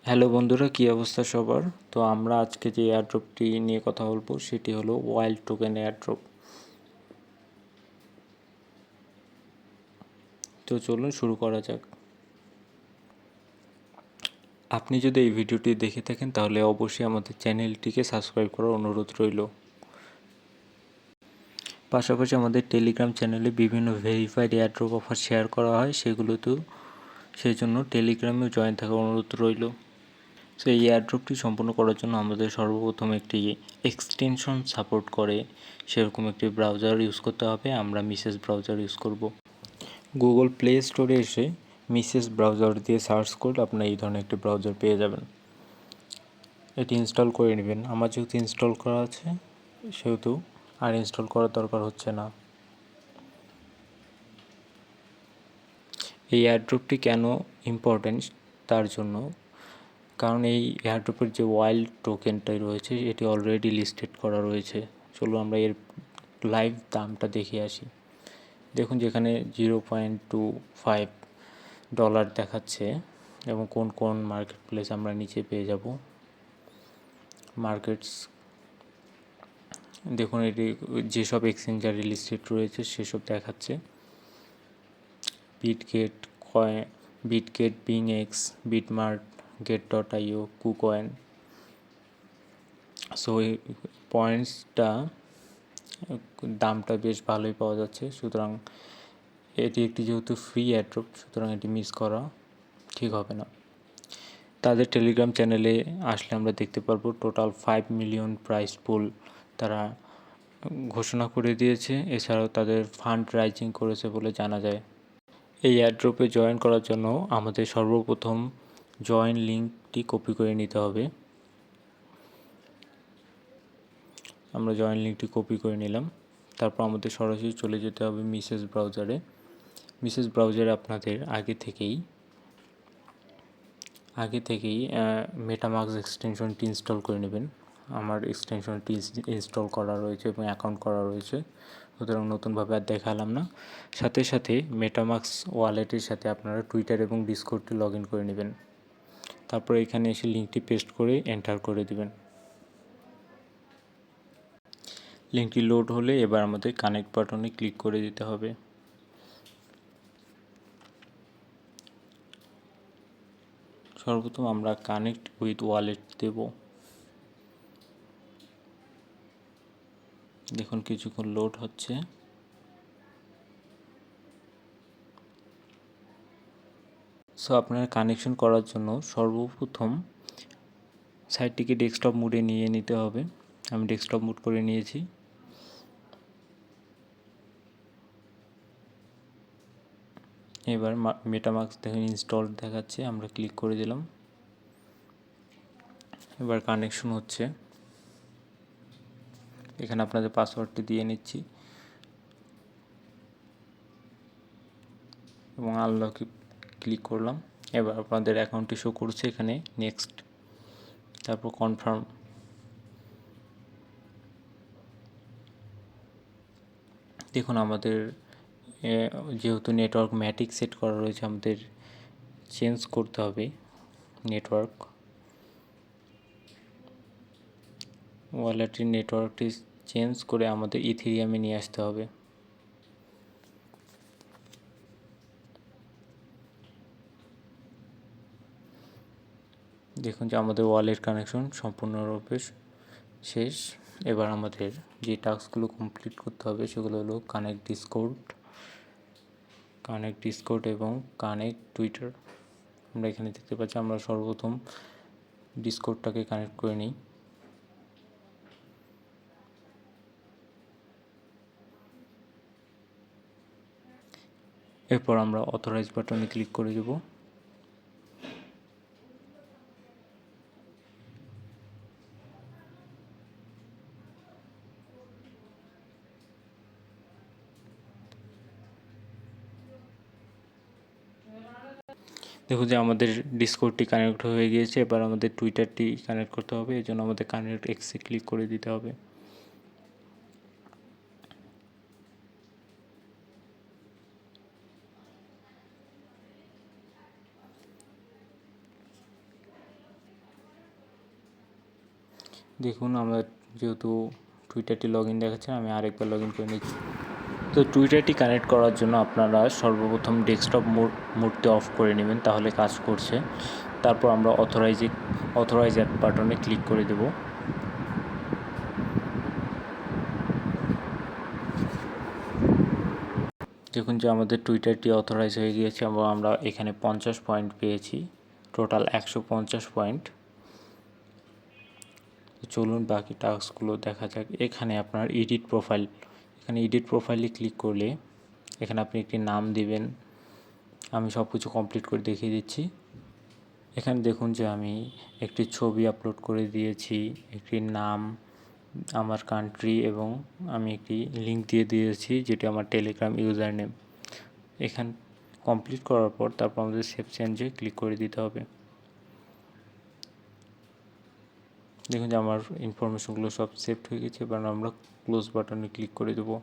Hello বন্ধুরা, কী অবস্থা সবার? তো আমরা আজকে যে এয়ারড্রপটি নিয়ে কথা বলবো সেটি হলো ওয়াইল্ড টোকেন এয়ারড্রপ। তো চলুন শুরু করা যাক। আপনি যদি এই ভিডিওটি দেখে থাকেন তাহলে অবশ্যই আমাদের চ্যানেলটিকে সাবস্ক্রাইব করার অনুরোধ রইল। পাশাপাশি আমাদের টেলিগ্রাম চ্যানেলে বিভিন্ন ভেরিফাইড এয়ারড্রপ অফার শেয়ার করা হয়, সেগুলোতেও সেই জন্য টেলিগ্রামেও জয়েন থাকার অনুরোধ রইল। সো এই এয়ারড্রপটি সম্পূর্ণ করার জন্য আমাদের সর্বপ্রথম একটি এক্সটেনশন সাপোর্ট করে সেরকম একটি ব্রাউজার ইউজ করতে হবে। আমরা মিসেস ব্রাউজার ইউজ করব। গুগল প্লে স্টোরে এসে মিসেস ব্রাউজার দিয়ে সার্চ করলে আপনার এই ধরনের একটি ব্রাউজার পেয়ে যাবেন। এটি ইনস্টল করে নেবেন। আমার যেহেতু ইনস্টল করা আছে সেহেতু আর ইনস্টল করার দরকার হচ্ছে না। এই এয়ারড্রপটি কেন ইম্পর্ট্যান্ট তার জন্য, কারণ এই এয়ারড্রপের যে ওয়াইল্ড টোকেনটাই রয়েছে এটি অলরেডি লিস্টেড করা রয়েছে। চলো আমরা এর লাইভ দামটা দেখে আসি। দেখুন যেখানে $0.25 দেখাচ্ছে এবং কোন কোন মার্কেট প্লেস আমরা নিচে পেয়ে যাব। মার্কেটস দেখুন, এটি যেসব এক্সচেঞ্জারে লিস্টেড রয়েছে সেসব দেখাচ্ছে। Bitget, Bitget, BingX, BitMart, get.io, KuCoin. So এই পয়েন্টসটা দামটা বেশ ভালোই পাওয়া যাচ্ছে। সুতরাং এটি একটি যেহেতু ফ্রি এয়ারড্রপ, সুতরাং এটি মিস করা ঠিক হবে না। তাদের টেলিগ্রাম চ্যানেলে আসলে আমরা দেখতে পারবো টোটাল 5 মিলিয়ন প্রাইস পুল তারা ঘোষণা করে দিয়েছে। এছাড়াও তাদের ফান্ড রাইজিং করেছে বলে জানা যায়। এই এয়ারড্রপে জয়েন করার জন্য আমাদের সর্বপ্রথম জয়েন লিঙ্কটি কপি করে নিতে হবে। আমরা জয়েন লিঙ্কটি কপি করে নিলাম। তারপর আমাদের সরাসরি চলে যেতে হবে মিসেস ব্রাউজারে। মিসেস ব্রাউজারে আপনাদের আগে থেকেই মেটামাস্ক এক্সটেনশনটি ইনস্টল করে নেবেন। আমার এক্সটেনশনটি ইনস্টল করা রয়েছে এবং অ্যাকাউন্ট করা রয়েছে, সুতরাং নতুনভাবে আর দেখালাম না। সাথে সাথে মেটামাস্ক ওয়ালেটের সাথে আপনারা টুইটার এবং ডিসকর্ডটি লগ ইন করে নেবেন। তারপর এখানে এসে লিঙ্কটি পেস্ট করে এন্টার করে দিবেন। লিঙ্কটি লোড হলে এবার আমাদের কানেক্ট বাটনে ক্লিক করে দিতে হবে। সর্বপ্রথম আমরা কানেক্ট উইথ ওয়ালেট দেব। দেখুন কিছুক্ষণ লোড হচ্ছে। সো আপনারা কানেকশন করার জন্য সর্বপ্রথম সাইটটিকে ডেস্কটপ মোডে নিয়ে নিতে হবে। আমি ডেস্কটপ মোড করে নিয়েছি। এবার মেটামাস্ক দেখুন ইনস্টল দেখাচ্ছে, আমরা ক্লিক করে দিলাম। এবার কানেকশন হচ্ছে। এখানে আপনাদের পাসওয়ার্ডটি দিয়ে নিচ্ছি এবং আনলকে ক্লিক করলাম। এবার আপনাদের অ্যাকাউন্টটি শো করছে এখানে, নেক্সট, তারপর কনফার্ম। দেখুন আমাদের যেহেতু নেটওয়ার্ক ম্যাটিক সেট করা রয়েছে, আমাদের চেঞ্জ করতে হবে নেটওয়ার্ক। ওয়ালেটের নেটওয়ার্কটি চেঞ্জ করে আমাদের ইথেরিয়ামে নিয়ে আসতে হবে। দেখুন যে আমাদের ওয়ালেট কানেকশন সম্পূর্ণরূপে শেষ। এবার আমাদের যে টাস্কগুলো কমপ্লিট করতে হবে সেগুলো হলো কানেক্ট ডিসকর্ড এবং কানেক্ট টুইটার। আমরা এখানে দেখতে পাচ্ছি আমরা সর্বপ্রথম ডিসকর্ডটাকে কানেক্ট করে নিই। এরপর আমরা অথরাইজ বাটনে ক্লিক করে দেব। দেখুন যে আমাদের ডিসকর্ডটি কানেক্ট হয়ে গিয়েছে। এবার আমাদের টুইটারটি কানেক্ট করতে হবে, এই জন্য আমাদের কানেক্ট এক্সে ক্লিক করে দিতে হবে। দেখুন আমরা যেহেতু টুইটারটি লগ ইন দেখাচ্ছে, আমি আরেকবার লগ ইন করে নিচ্ছি। তো টুইটারটি কানেক্ট করার জন্য আপনারা সর্বপ্রথম ডেস্কটপ মোডটি অফ করে নেবেন, তাহলে কাজ করছে। তারপর আমরা অথরাইজ অ্যাপ বাটনে ক্লিক করে দেব। দেখুন যে আমাদের টুইটারটি অথরাইজ হয়ে গিয়েছে এবং আমরা এখানে 50 পয়েন্ট পেয়েছি, টোটাল 150 পয়েন্ট। চলুন বাকি টাস্কগুলো দেখা যাক। এখানে আপনার এডিট প্রোফাইলে ক্লিক করলে এখানে আপনি একটি নাম দিবেন। আমি সব কিছু কমপ্লিট করে দেখিয়ে দিচ্ছি। এখানে দেখুন যে আমি একটি ছবি আপলোড করে দিয়েছি, একটি নাম, আমার কান্ট্রি এবং আমি একটি লিঙ্ক দিয়ে দিয়েছি যেটি আমার টেলিগ্রাম ইউজার নেম। এখান কমপ্লিট করার পর তারপর আমাদের সেভ চেঞ্জে ক্লিক করে দিতে হবে। দেখুন যে আমার ইনফরমেশনগুলো সব সেভ হয়ে গেছে। এবার আমরা ক্লোজ বাটনে ক্লিক করে দেবো।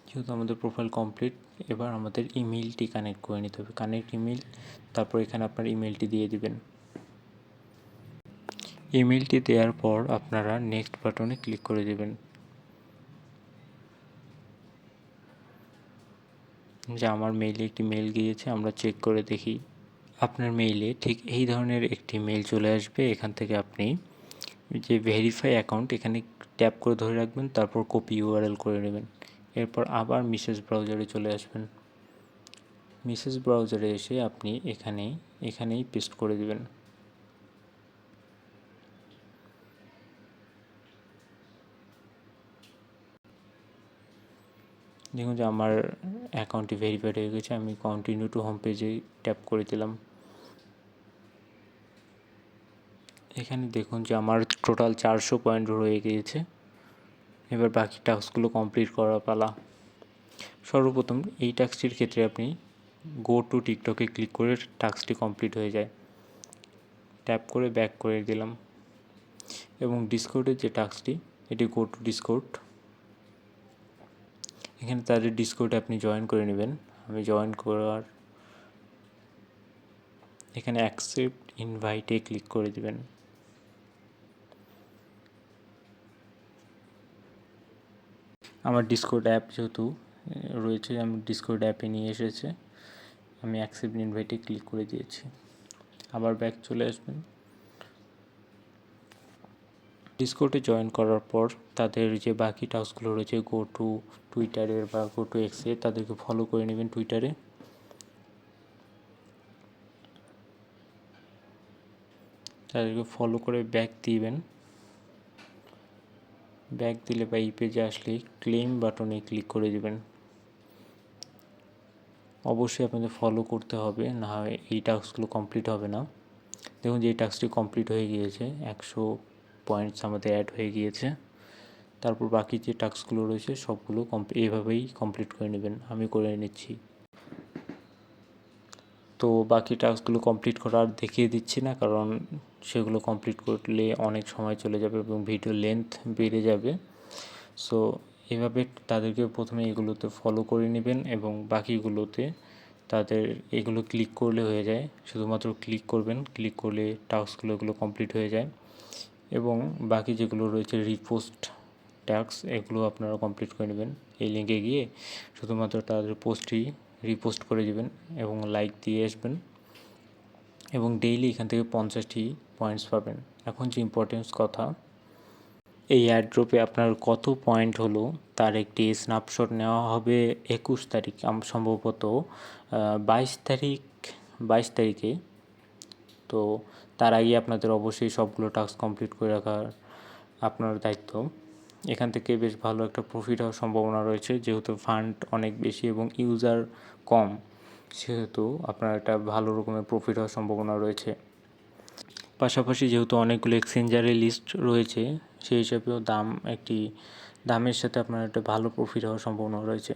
যেহেতু আমাদের প্রোফাইল কমপ্লিট, এবার আমাদের ইমেলটি কানেক্ট করে নিতে হবে। কানেক্ট ইমেল, তারপর এখানে আপনার ইমেলটি দিয়ে দিবেন। ইমেলটি দেওয়ার পর আপনারা নেক্সট বাটনে ক্লিক করে দেবেন। যে আমার মেইলে একটি মেল গিয়েছে, আমরা চেক করে দেখি। আপনার মেইলে ঠিক এই ধরনের একটি মেল চলে আসবে। এখান থেকে আপনি যে ভেরিফাই অ্যাকাউন্ট এখানে ট্যাপ করে ধরে রাখবেন, তারপর কপি ইউআরএল করে নেবেন। এরপর আবার মেসেজ ব্রাউজারে চলে আসবেন। মেসেজ ব্রাউজারে এসে আপনি এখানেই পেস্ট করে দেবেন। দেখুন যে আমার অ্যাকাউন্টটি ভেরিফাইড হয়ে গেছে। আমি কন্টিনিউ টু হোম পেজে ট্যাপ করে দিলাম। এখানে দেখুন যে আমার টোটাল 400 পয়েন্ট রয়ে গিয়েছে। এবার বাকি টাস্কগুলো কমপ্লিট করার পালা। সর্বপ্রথম এই টাস্কটির ক্ষেত্রে আপনি গো টু টিকটকে ক্লিক করে টাস্কটি কমপ্লিট হয়ে যায়। ট্যাপ করে ব্যাক করে দিলাম এবং ডিসকর্ডের যে টাস্কটি, এটি গো টু ডিসকর্ড। এখানে তাদের ডিসকর্ডে আপনি জয়েন করে নেবেন। আমি জয়েন করার এখানে অ্যাকসেপ্ট ইনভাইটে ক্লিক করে দিবেন। আমার ডিসকর্ড অ্যাপ যেহেতু রয়েছে, আমি ডিসকর্ড অ্যাপে নিয়ে এসেছে, আমি অ্যাকসেপ্ট ইনভাইটে ক্লিক করে দিয়েছি। আবার ব্যাক চলে আসবেন। ডিসকর্ডে জয়েন করার পর তাদের যে বাকি টাস্কগুলো রয়েছে, গো টু টুইটারের বা গো টু এক্সে, তাদেরকে ফলো করে নেবেন টুইটারে। তাদেরকে ফলো করে ব্যাক দিবেন। ব্যাক দিলে বা এই পেজে আসলে ক্লেম বাটনে ক্লিক করে দেবেন। অবশ্যই আপনাদের ফলো করতে হবে, না হয় এই টাস্কগুলো কমপ্লিট হবে না। দেখুন যে এই টাস্কটি কমপ্লিট হয়ে গিয়েছে, 100 পয়েন্টস আমাদের অ্যাড হয়ে গিয়েছে। তারপর বাকি যে টাস্কগুলো রয়েছে সবগুলো এইভাবেই কমপ্লিট করে নেবেন। আমি করে নিচ্ছি। তো বাকি টাস্কগুলো কমপ্লিট করার দেখিয়ে দিচ্ছি না, কারণ সেগুলো কমপ্লিট করলে অনেক সময় চলে যাবে এবং ভিডিও লেন্থ বেড়ে যাবে। সো এভাবে তাদেরকে প্রথমে এগুলোতে ফলো করে নেবেন এবং বাকিগুলোতে তাদের এগুলো ক্লিক করলে হয়ে যায়। শুধুমাত্র ক্লিক করবেন, ক্লিক করলে টাস্কগুলো এগুলো কমপ্লিট হয়ে যায়। এবং বাকি যেগুলো রয়েছে রিপোস্ট টাস্ক, এগুলো আপনারা কমপ্লিট করে নেবেন। এই লিঙ্কে গিয়ে শুধুমাত্র তাদের পোস্টটি রিপোস্ট করে দেবেন এবং লাইক দিয়ে আসবেন এবং ডেইলি এখান থেকে 50টি পয়েন্টস পাবেন। এখন যে ইম্পর্টেন্স কথা, এই এয়ারড্রপে আপনার কত পয়েন্ট হলো তার একটি স্ন্যাপশট নেওয়া হবে 21 তারিখ, সম্ভবত 22 তারিখে। তো তার আগে আপনাদের অবশ্যই সবগুলো টাস্ক কমপ্লিট করে রাখার আপনার দায়িত্ব। এখান থেকে বেশ ভালো একটা প্রফিট হওয়ার সম্ভাবনা রয়েছে, যেহেতু ফান্ড অনেক বেশি এবং ইউজার কম, সেহেতু আপনার একটা ভালো রকমের প্রফিট হওয়ার সম্ভাবনা রয়েছে। পাশাপাশি যেহেতু অনেকগুলো এক্সচেঞ্জারের লিস্ট রয়েছে, সেই হিসাবেও দামের সাথে আপনার একটা ভালো প্রফিট হওয়ার সম্ভাবনা রয়েছে।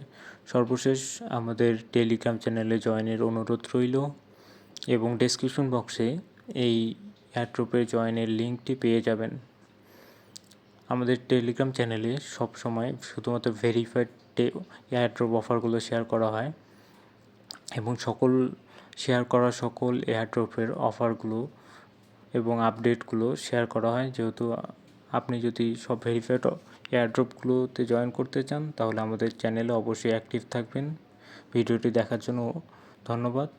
সর্বশেষ আমাদের টেলিগ্রাম চ্যানেলে জয়েনের অনুরোধ রইল এবং ডেসক্রিপশন বক্সে এই এয়ারড্রপের জয়েনের লিঙ্কটি পেয়ে যাবেন। আমাদের টেলিগ্রাম চ্যানেলে সবসময় শুধুমাত্র ভেরিফাইড এয়ারড্রপ অফারগুলো শেয়ার করা হয়। এবং শেয়ার করা সকল এয়ারড্রপের অফারগুলো এবং আপডেটগুলো শেয়ার করা হয়। যেহেতু আপনি যদি সব ভেরিফাইড এয়ারড্রপগুলোতে জয়েন করতে চান তাহলে আমাদের চ্যানেলে অবশ্যই অ্যাক্টিভ থাকবেন। ভিডিওটি দেখার জন্য ধন্যবাদ।